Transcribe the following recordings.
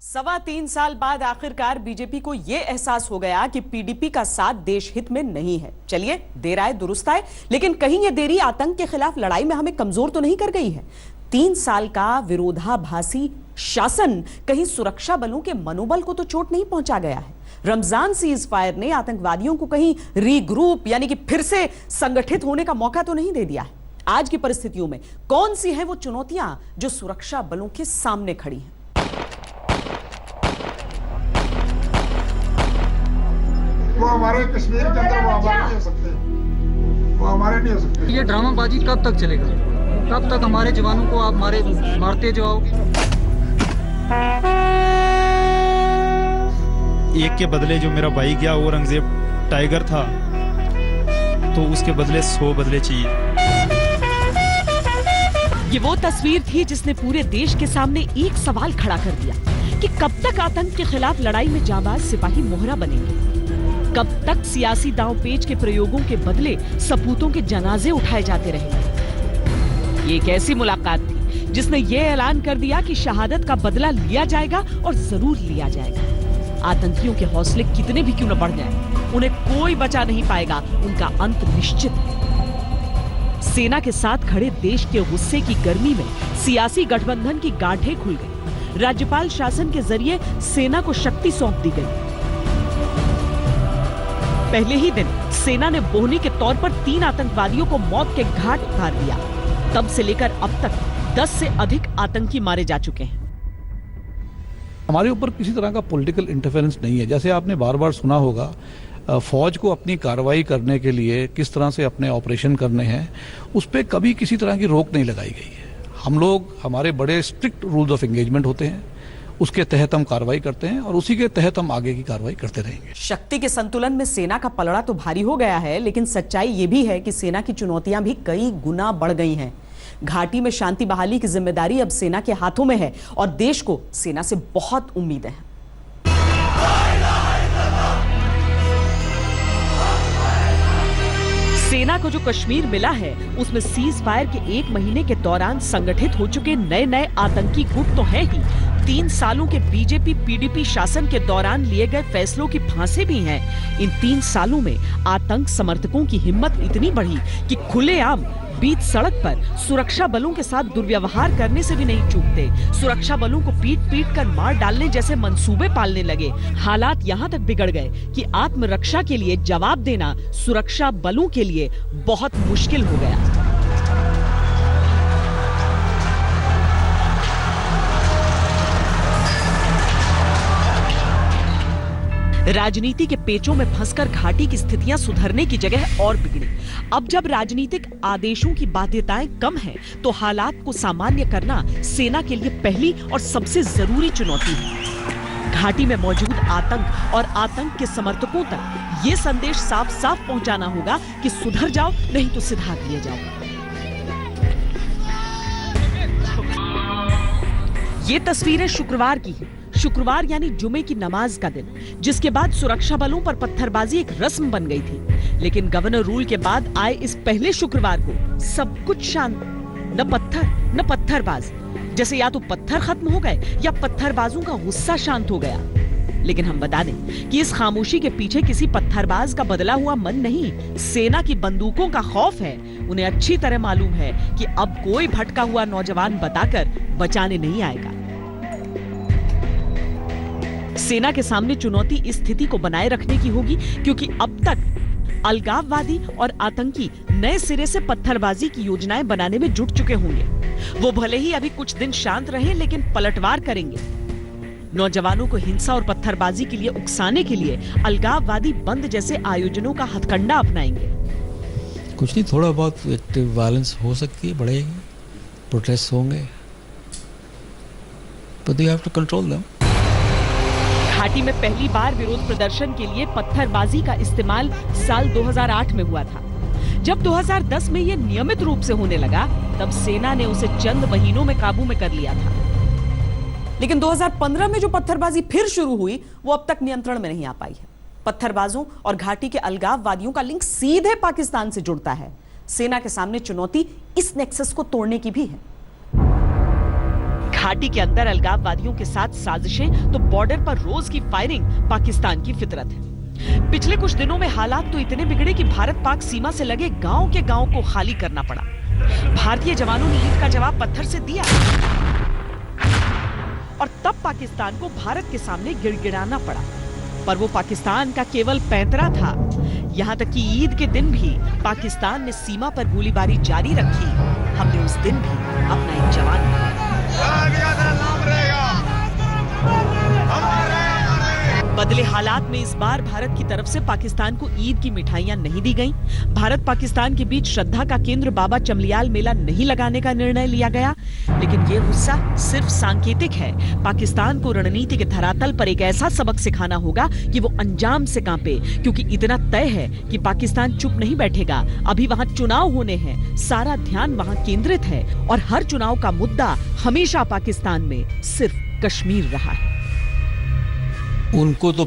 3.25 साल बाद आखिरकार बीजेपी को यह एहसास हो गया कि पीडीपी का साथ देश हित में नहीं है। चलिए, देर आए दुरुस्त आए, लेकिन कहीं यह देरी आतंक के खिलाफ लड़ाई में हमें कमजोर तो नहीं कर गई है। 3 साल का विरोधाभासी शासन कहीं सुरक्षा बलों के मनोबल को तो चोट नहीं पहुंचा गया है। रमजान सीज फायर ने आतंकवादियों को कहीं रीग्रुप यानी कि फिर से संगठित होने का मौका तो नहीं दे दिया है। आज की परिस्थितियों में कौन सी हैं वो चुनौतियां जो सुरक्षा बलों के सामने खड़ी हैं? वो हमारे कश्मीर के अंदर वो हमारे नहीं हो सकते, वो हमारे नहीं हो सकते। ये ड्रामाबाजी कब तक चलेगा? कब तक हमारे जवानों को आप मारते जाओगे? एक के बदले जो मेरा भाई गया वो औरंगजेब टाइगर था, तो उसके बदले 100 बदले चाहिए। ये वो तस्वीर थी जिसने पूरे देश के सामने एक सवाल खड़ा कर दिया कि कब तक आतंक के खिलाफ लड़ाई में जाबाज सिपाही मोहरा बनेंगे, कब तक सियासी दांवपेच के प्रयोगों के बदले सपूतों के जनाजे उठाए जाते रहेंगे। ये एक ऐसी मुलाकात थी जिसने ये ऐलान कर दिया कि शहादत का बदला लिया जाएगा और जरूर लिया जाएगा। आतंकियों के हौसले कितने भी क्यों न बढ़ जाएं, उन्हें कोई बचा नहीं पाएगा, उनका अंत निश्चित है। सेना के साथ खड़े देश के गुस्से की गर्मी में सियासी गठबंधन की गांठें खुल गई। राज्यपाल शासन के जरिए सेना को शक्ति सौंप दी गई। पहले ही दिन सेना ने बोहनी के तौर पर 3 आतंकवादियों को मौत के घाट उतार दिया। तब से लेकर अब तक 10 से अधिक आतंकी मारे जा चुके हैं। हमारे ऊपर किसी तरह का पॉलिटिकल इंटरफेरेंस नहीं है। जैसे आपने बार बार सुना होगा, फौज को अपनी कार्रवाई करने के लिए किस तरह से अपने ऑपरेशन करने हैं, उस पर कभी किसी तरह की रोक नहीं लगाई गई है। हम लोग, हमारे बड़े स्ट्रिक्ट रूल्स ऑफ एंगेजमेंट होते हैं, उसके तहत हम कार्रवाई करते हैं और उसी के तहत हम आगे की कार्रवाई करते रहेंगे। शक्ति के संतुलन में सेना का पलड़ा तो भारी हो गया है, लेकिन सच्चाई ये भी है कि सेना की चुनौतियां भी कई गुना बढ़ गई हैं। घाटी में शांति बहाली की जिम्मेदारी अब सेना के हाथों में है और देश को सेना से बहुत उम्मीदें हैं। सेना को जो कश्मीर मिला है उसमें सीज फायर के 1 महीने के दौरान संगठित हो चुके नए आतंकी गुट तो हैं ही, 3 सालों के बीजेपी पीडीपी शासन के दौरान लिए गए फैसलों की फांसें भी हैं। इन 3 सालों में आतंक समर्थकों की हिम्मत इतनी बढ़ी कि खुलेआम बीच सड़क पर सुरक्षा बलों के साथ दुर्व्यवहार करने से भी नहीं चूकते। सुरक्षा बलों को पीट कर मार डालने जैसे मंसूबे पालने लगे। हालात यहाँ तक बिगड़ गए कि आत्मरक्षा के लिए जवाब देना सुरक्षा बलों के लिए बहुत मुश्किल हो गया। राजनीति के पेचों में फंसकर घाटी की स्थितियां सुधरने की जगह और बिगड़ी। अब जब राजनीतिक आदेशों की बाध्यताएं कम हैं, तो हालात को सामान्य करना सेना के लिए पहली और सबसे जरूरी चुनौती है। घाटी में मौजूद आतंक और आतंक के समर्थकों तक ये संदेश साफ साफ पहुंचाना होगा कि सुधर जाओ, नहीं तो सिधा दिए जाओ। ये तस्वीरें शुक्रवार की हैं। शुक्रवार यानी जुमे की नमाज का दिन, जिसके बाद सुरक्षा बलों पर पत्थरबाजी एक रस्म बन गई थी। लेकिन गवर्नर रूल के बाद आए इस पहले शुक्रवार को सब कुछ शांत, न पत्थर न पत्थरबाज। जैसे या तो पत्थर खत्म हो गए या पत्थरबाजों का गुस्सा शांत हो गया। लेकिन हम बता दें कि इस खामोशी के पीछे किसी पत्थरबाज का बदला हुआ मन नहीं, सेना की बंदूकों का खौफ है। उन्हें अच्छी तरह मालूम है कि अब कोई भटका हुआ नौजवान बताकर बचाने नहीं आएगा। सेना के सामने चुनौती इस स्थिति को बनाए रखने की होगी, क्योंकि अब तक अलगाववादी और आतंकी नए सिरे से पत्थरबाजी की योजनाएं बनाने में जुट चुके होंगे। वो भले ही अभी कुछ दिन शांत रहे, लेकिन पलटवार करेंगे। नौजवानों को हिंसा और पत्थरबाजी के लिए उकसाने के लिए अलगाववादी बंद जैसे आयोजनों का हथकंडा अपनाएंगे। कुछ नहीं, थोड़ा बहुत एक्टिव वायलेंस हो सकती है, बढ़ेगी, प्रोटेस्ट होंगे, but you have to control them। घाटी में पहली बार विरोध प्रदर्शन के लिए पत्थरबाजी का इस्तेमाल साल 2008 में हुआ था। जब 2010 में यह नियमित रूप से होने लगा, तब सेना ने उसे चंद महीनों में काबू में कर लिया था। लेकिन 2015 में जो पत्थरबाजी फिर शुरू हुई, वो अब तक नियंत्रण में नहीं आ पाई है। पत्थरबाजों और घाटी के अलगाववादियों का लिंक सीधे पाकिस्तान से जुड़ता है। सेना के सामने चुनौती इस नेक्सस को तोड़ने की भी है। घाटी के अंदर अलगाववादियों के साथ साजिशें तो बॉर्डर पर रोज की फायरिंग पाकिस्तान की फितरत है। पिछले कुछ दिनों में हालात तो इतने बिगड़े कि भारत पाक सीमा से लगे गांव के गांव को खाली करना पड़ा। भारतीय जवानों ने ईंट का जवाब पत्थर से दिया और तब पाकिस्तान को भारत के सामने गिड़गिड़ाना पड़ा। पर वो पाकिस्तान का केवल पैंतरा था। यहां तक कि ईद के दिन भी पाकिस्तान ने सीमा पर गोलीबारी जारी रखी। हमने उस दिन भी अपना एक जवान बदले हालात में इस बार भारत की तरफ से पाकिस्तान को ईद की मिठाइयां नहीं दी गईं। भारत पाकिस्तान के बीच श्रद्धा का केंद्र बाबा चमलियाल मेला नहीं लगाने का निर्णय लिया गया। लेकिन ये गुस्सा सिर्फ सांकेतिक है। पाकिस्तान को रणनीति के धरातल पर एक ऐसा सबक सिखाना होगा कि वो अंजाम से कांपे, क्योंकि इतना तय है कि पाकिस्तान चुप नहीं बैठेगा। अभी वहां चुनाव होने हैं, सारा ध्यान वहां केंद्रित है और हर चुनाव का मुद्दा हमेशा पाकिस्तान में सिर्फ कश्मीर रहा है। उनको तो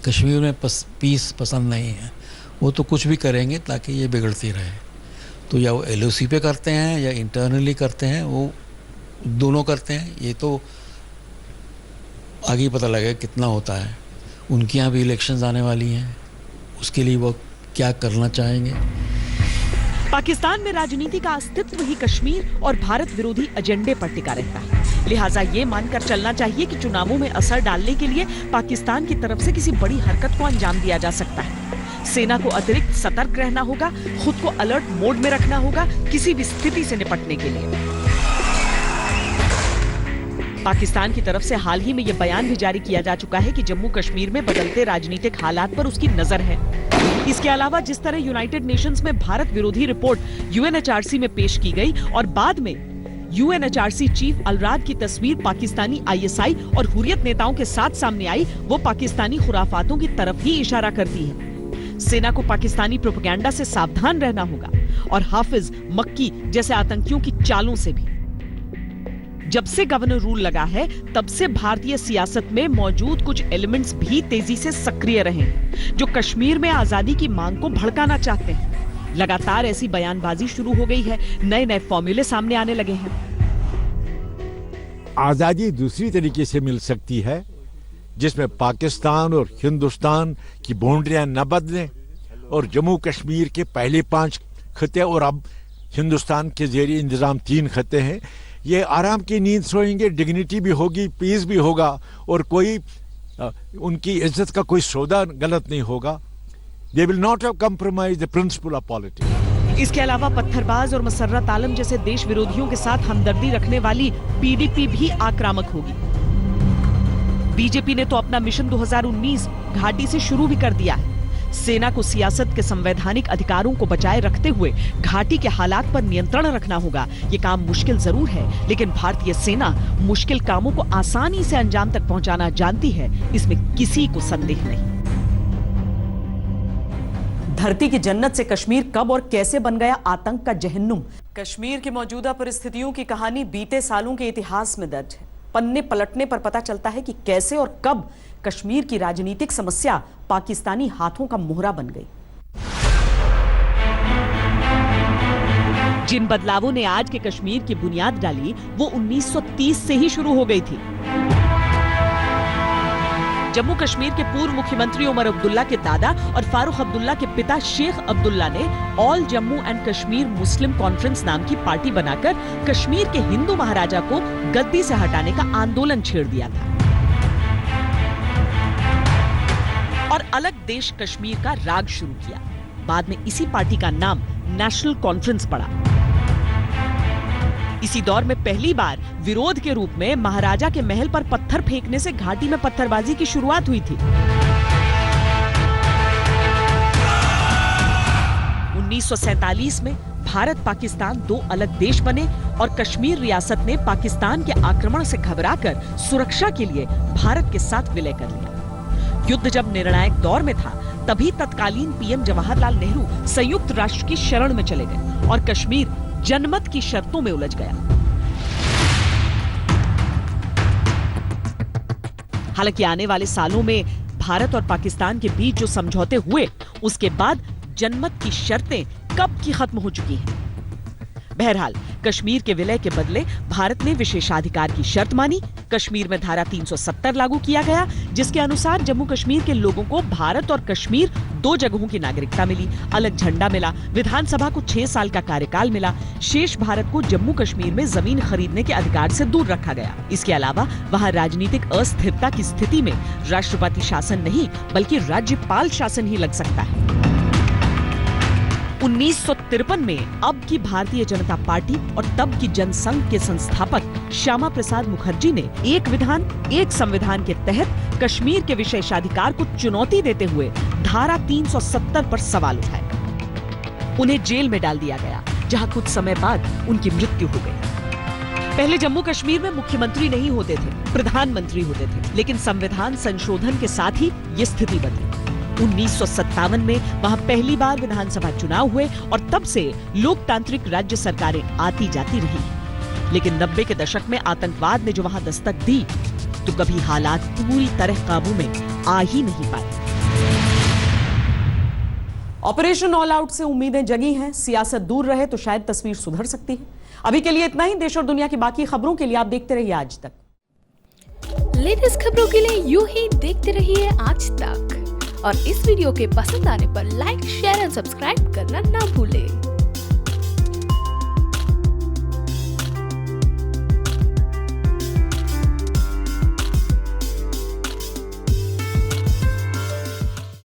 कश्मीर में पीस पसंद नहीं है, वो तो कुछ भी करेंगे ताकि ये बिगड़ती रहे। तो या वो LOC पे करते हैं या इंटरनली करते हैं, वो दोनों करते हैं। ये तो आगे पता लगेगा कितना होता है। उनके यहाँ भी इलेक्शंस आने वाली हैं, उसके लिए वो क्या करना चाहेंगे। पाकिस्तान में राजनीति का अस्तित्व ही कश्मीर और भारत विरोधी एजेंडे पर टिका रहता है। लिहाजा ये मानकर चलना चाहिए कि चुनावों में असर डालने के लिए पाकिस्तान की तरफ से किसी बड़ी हरकत को अंजाम दिया जा सकता है। सेना को अतिरिक्त सतर्क रहना होगा, खुद को अलर्ट मोड में रखना होगा किसी भी स्थिति से निपटने के लिए। पाकिस्तान की तरफ से हाल ही में यह बयान भी जारी किया जा चुका है कि जम्मू कश्मीर में बदलते राजनीतिक हालात पर उसकी नजर है। इसके अलावा जिस तरह यूनाइटेड नेशंस में भारत विरोधी रिपोर्ट UNHRC में पेश की गई और बाद में UNHRC चीफ अलराद की तस्वीर पाकिस्तानी ISI और हुर्रियत नेताओं के साथ सामने आई, वो पाकिस्तानी खुराफातों की तरफ ही इशारा करती है। सेना को पाकिस्तानी प्रोपेगेंडा से सावधान रहना होगा और हाफिज मक्की जैसे आतंकियों की चालों से भी। जब से गवर्नर रूल लगा है तब से भारतीय सियासत में मौजूद कुछ एलिमेंट्स भी तेजी से सक्रिय रहे हैं, जो कश्मीर में आजादी की मांग को भड़काना चाहते हैं। लगातार ऐसी बयानबाजी शुरू हो गई है, नए नए फॉर्मूले सामने आने लगे हैं। आजादी दूसरी तरीके से मिल सकती है, जिसमें पाकिस्तान और हिंदुस्तान की बाउंड्रियां न बदलें और जम्मू कश्मीर के पहले 5 खत्ते और अब हिंदुस्तान के जेरी इंतजाम 3 खत्ते हैं, ये आराम की नींद सोएंगे, डिग्निटी भी होगी, पीस भी होगा और कोई उनकी इज्जत का कोई सौदा गलत नहीं होगा। They will not have compromised the principle of politics. इसके अलावा पत्थरबाज और मसर्रत आलम जैसे देश विरोधियों के साथ हमदर्दी रखने वाली PDP भी आक्रामक होगी। बीजेपी ने तो अपना मिशन 2019 घाटी से शुरू भी कर दिया है। सेना को सियासत के संवैधानिक अधिकारों को बचाए रखते हुए घाटी के हालात पर नियंत्रण रखना होगा। ये काम मुश्किल जरूर है, लेकिन भारतीय सेना मुश्किल कामों को आसानी से अंजाम तक पहुंचाना जानती है, इसमें किसी को संदेह नहीं। धरती की जन्नत से कश्मीर कब और कैसे बन गया आतंक का जहन्नुम। कश्मीर की मौजूदा परिस्थितियों की कहानी बीते सालों के इतिहास में दर्ज है। पन्ने पलटने पर पता चलता है कि कैसे और कब कश्मीर की राजनीतिक समस्या पाकिस्तानी हाथों का मोहरा बन गई। जिन बदलावों ने आज के कश्मीर की बुनियाद डाली, वो 1930 से ही शुरू हो गई थी। जम्मू कश्मीर के पूर्व मुख्यमंत्री उमर अब्दुल्ला के दादा और फारूक अब्दुल्ला के पिता शेख अब्दुल्ला ने all Jammu and Kashmir Muslim conference नाम की पार्टी बनाकर कश्मीर के हिंदू महाराजा को गद्दी से हटाने का आंदोलन छेड़ दिया था और अलग देश कश्मीर का राग शुरू किया। बाद में इसी पार्टी का नाम नेशनल कॉन्फ्रेंस पड़ा। इसी दौर में पहली बार विरोध के रूप में महाराजा के महल पर पत्थर फेंकने से घाटी में पत्थरबाजी की शुरुआत हुई थी। 1947 में भारत पाकिस्तान 2 अलग देश बने और कश्मीर रियासत ने पाकिस्तान के आक्रमण से घबराकर सुरक्षा के लिए भारत के साथ विलय कर लिया। युद्ध जब निर्णायक दौर में था, तभी तत्कालीन पीएम जवाहरलाल नेहरू संयुक्त राष्ट्र की शरण में चले गए और कश्मीर जनमत की शर्तों में उलझ गया। हालांकि आने वाले सालों में भारत और पाकिस्तान के बीच जो समझौते हुए, उसके बाद जनमत की शर्तें कब की खत्म हो चुकी हैं। बहरहाल कश्मीर के विलय के बदले भारत ने विशेषाधिकार की शर्त मानी। कश्मीर में धारा 370 लागू किया गया, जिसके अनुसार जम्मू कश्मीर के लोगों को भारत और कश्मीर 2 जगहों की नागरिकता मिली, अलग झंडा मिला, विधानसभा को 6 साल का कार्यकाल मिला। शेष भारत को जम्मू कश्मीर में जमीन खरीदने के अधिकार से दूर रखा गया। इसके अलावा वहां राजनीतिक अस्थिरता की स्थिति में राष्ट्रपति शासन नहीं बल्कि राज्यपाल शासन ही लग सकता है। 1953 में अब की भारतीय जनता पार्टी और तब की जनसंघ के संस्थापक श्यामा प्रसाद मुखर्जी ने एक विधान एक संविधान के तहत कश्मीर के विशेषाधिकार को चुनौती देते हुए धारा 370 पर सवाल उठाए। उन्हें जेल में डाल दिया गया, जहां कुछ समय बाद उनकी मृत्यु हो गई। पहले जम्मू कश्मीर में मुख्यमंत्री नहीं होते थे, प्रधानमंत्री होते थे, लेकिन संविधान संशोधन के साथ ही ये स्थिति बदली। 1957 में वहां पहली बार विधानसभा चुनाव हुए और तब से लोकतांत्रिक राज्य सरकारें आती जाती रही। लेकिन 90 के दशक में आतंकवाद ने जो वहां दस्तक दी, तो कभी हालात पूरी तरह काबू में आ ही नहीं पाए। ऑपरेशन ऑल आउट से उम्मीदें जगी हैं, सियासत दूर रहे तो शायद तस्वीर सुधर सकती है। अभी के लिए इतना ही। देश और दुनिया की बाकी खबरों के लिए आप देखते रहिए आज तक। लेटेस्ट खबरों के लिए यूं ही देखते रहिए आज तक, और इस वीडियो के पसंद आने पर लाइक, शेयर और सब्सक्राइब करना ना भूलें।